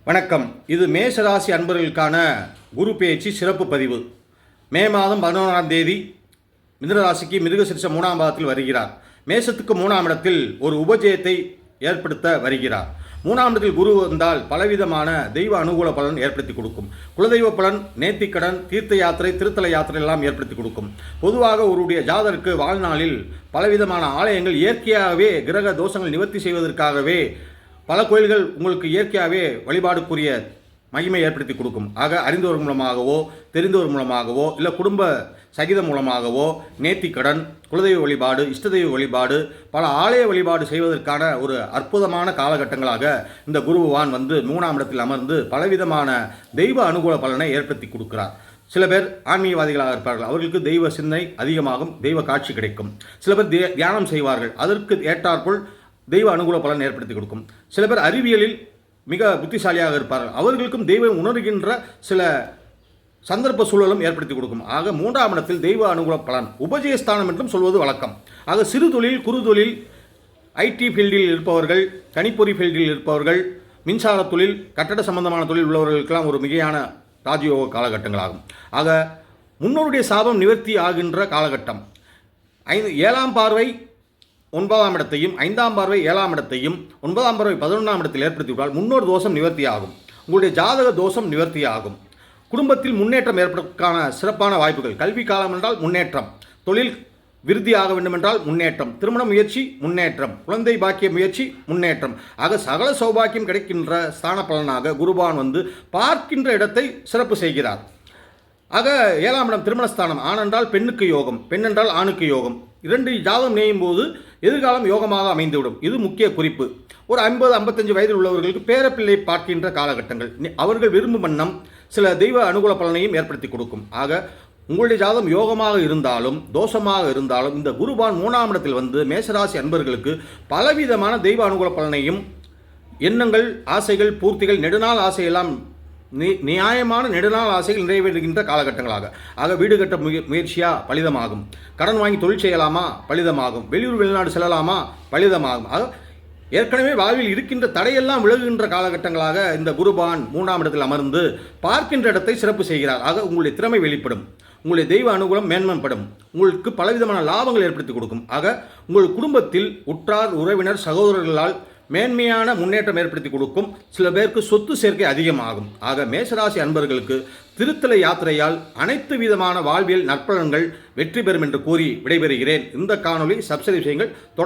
வணக்கம். இது மேஷராசி அன்பர்களுக்கான குரு பேச்சு சிறப்பு பதிவு. மே மாதம் 11ஆம் தேதி மிதுனராசிக்கு மிருகசீரிஷம் 3ஆம் பாதத்தில் வருகிறார். மேஷத்துக்கு 3ஆம் இடத்தில் ஒரு உபஜயத்தை ஏற்படுத்த வருகிறார். 3ஆம் இடத்தில் குரு வந்தால் பலவிதமான தெய்வ அனுகூல பலன் ஏற்படுத்தி கொடுக்கும். குலதெய்வ பலன், நேர்த்திக்கடன், தீர்த்த யாத்திரை, திருத்தல யாத்திரை எல்லாம் ஏற்படுத்தி கொடுக்கும். பொதுவாக ஒருடைய ஜாதருக்கு வாழ்நாளில் பலவிதமான ஆலயங்கள் இயற்கையாகவே கிரக தோஷங்கள் நிவர்த்தி செய்வதற்காகவே பல கோயில்கள் உங்களுக்கு இயற்கையாகவே வழிபாடுக்குரிய மகிமை ஏற்படுத்தி கொடுக்கும். ஆக அறிந்தவர் மூலமாகவோ தெரிந்தவர் மூலமாகவோ இல்லை குடும்ப சகிதம் மூலமாகவோ நேர்த்திக்கடன், குலதெய்வ வழிபாடு, இஷ்டதெய்வ வழிபாடு, பல ஆலய வழிபாடு செய்வதற்கான ஒரு அற்புதமான காலகட்டங்களாக இந்த குருவான் வந்து 3ஆம் இடத்தில் அமர்ந்து பலவிதமான தெய்வ அனுகூல பலனை ஏற்படுத்தி கொடுக்கிறார். சில பேர் ஆன்மீகவாதிகளாக இருப்பார்கள், அவர்களுக்கு தெய்வ சிந்தனை அதிகமாகும், தெய்வ காட்சி கிடைக்கும். சில பேர் தியானம் செய்வார்கள், அதற்கு ஏற்றாற்போல் தெய்வ அனுகூல பலன் ஏற்படுத்தி கொடுக்கும். சில பேர் அறிவியலில் மிக புத்திசாலியாக இருப்பார்கள், அவர்களுக்கும் தெய்வம் உணர்கின்ற சில சந்தர்ப்ப சூழலும் ஏற்படுத்தி கொடுக்கும். ஆக 3ஆம் இடத்தில் தெய்வ அனுகூல பலன் உபஜயஸ்தானம் என்றும் சொல்வது வழக்கம். ஆக சிறு தொழில், குறு தொழில், ஐடி ஃபீல்டில் இருப்பவர்கள், கணிப்பொறி ஃபீல்டில் இருப்பவர்கள், மின்சார தொழில், கட்டட சம்பந்தமான தொழில் உள்ளவர்களுக்கெல்லாம் ஒரு மிகையான ராஜயோக காலகட்டங்களாகும். ஆக முன்னோருடைய சாபம் நிவர்த்தி ஆகின்ற காலகட்டம். 7ஆம் பார்வை 9ஆம் இடத்தையும், 5ஆம் பார்வை 7ஆம் இடத்தையும், 9ஆம் பார்வை 11ஆம் இடத்தில் ஏற்படுத்திவிட்டால் முன்னோர் தோஷம் நிவர்த்தி ஆகும். உங்களுடைய ஜாதக தோஷம் நிவர்த்தி ஆகும். குடும்பத்தில் முன்னேற்றம் ஏற்படுவதற்கான சிறப்பான வாய்ப்புகள். கல்வி காலம் என்றால் முன்னேற்றம், தொழில் விருத்தி ஆக வேண்டும் என்றால் முன்னேற்றம், திருமண முயற்சி முன்னேற்றம், குழந்தை பாக்கிய முயற்சி முன்னேற்றம். ஆக சகல சௌபாக்கியம் கிடைக்கின்ற ஸ்தான பலனாக குருபான் வந்து பார்க்கின்ற இடத்தை சிறப்பு செய்கிறார். ஆக 7ஆம் இடம் திருமணஸ்தானம். ஆண் என்றால் பெண்ணுக்கு யோகம், பெண் என்றால் ஆணுக்கு யோகம். 2 ஜாதகம் நேயும் போது எதிர்காலம் யோகமாக அமைந்துவிடும். இது முக்கிய குறிப்பு. ஒரு 50-55 வயதில் உள்ளவர்களுக்கு பேரப்பிள்ளை பார்க்கின்ற காலகட்டங்கள். அவர்கள் விரும்பும் வண்ணம் சில தெய்வ அனுகூல பலனையும் ஏற்படுத்தி கொடுக்கும். ஆக உங்களுடைய ஜாதகம் யோகமாக இருந்தாலும் தோஷமாக இருந்தாலும் இந்த குருபான் 3ஆம் இடத்தில் வந்து மேஷராசி அன்பர்களுக்கு பலவிதமான தெய்வ அனுகூல பலனையும், எண்ணங்கள், ஆசைகள், பூர்த்திகள், நெடுநாள் ஆசையெல்லாம் நியாயமான நெடுநாள் ஆசைகள் நிறைவேறுகின்ற காலகட்டங்களாக. ஆக வீடு கட்ட முயற்சியா பலிதமாகும், கடன் வாங்கி தொழில் செய்யலாமா பலிதமாகும், வெளியூர் வெளிநாடு செல்லலாமா பலிதமாகும். ஆக ஏற்கனவே வாழ்வில் இருக்கின்ற தடையெல்லாம் விலகுகின்ற காலகட்டங்களாக இந்த குருபான் 3ஆம் இடத்தில் அமர்ந்து பார்க்கின்ற இடத்தை சிறப்பு செய்கிறார். ஆக உங்களுடைய திறமை வெளிப்படும், உங்களுடைய தெய்வ அனுகூலம் மேன்மைப்படும், உங்களுக்கு பலவிதமான லாபங்கள் ஏற்படுத்தி கொடுக்கும். ஆக உங்கள் குடும்பத்தில் உற்றார், உறவினர், சகோதரர்களால் மேன்மையான முன்னேற்றம் ஏற்படுத்தி கொடுக்கும். சில பேருக்கு சொத்து சேர்க்கை அதிகமாகும். ஆக மேஷராசி அன்பர்களுக்கு திருத்தல யாத்திரையால் அனைத்து விதமான வாழ்வியல் நற்பலன்கள் வெற்றி பெறும் என்று கூறி விடைபெறுகிறேன். இந்த காணொளி சப்ஸ்கிரைப் செய்யுங்கள். தொடர்ந்து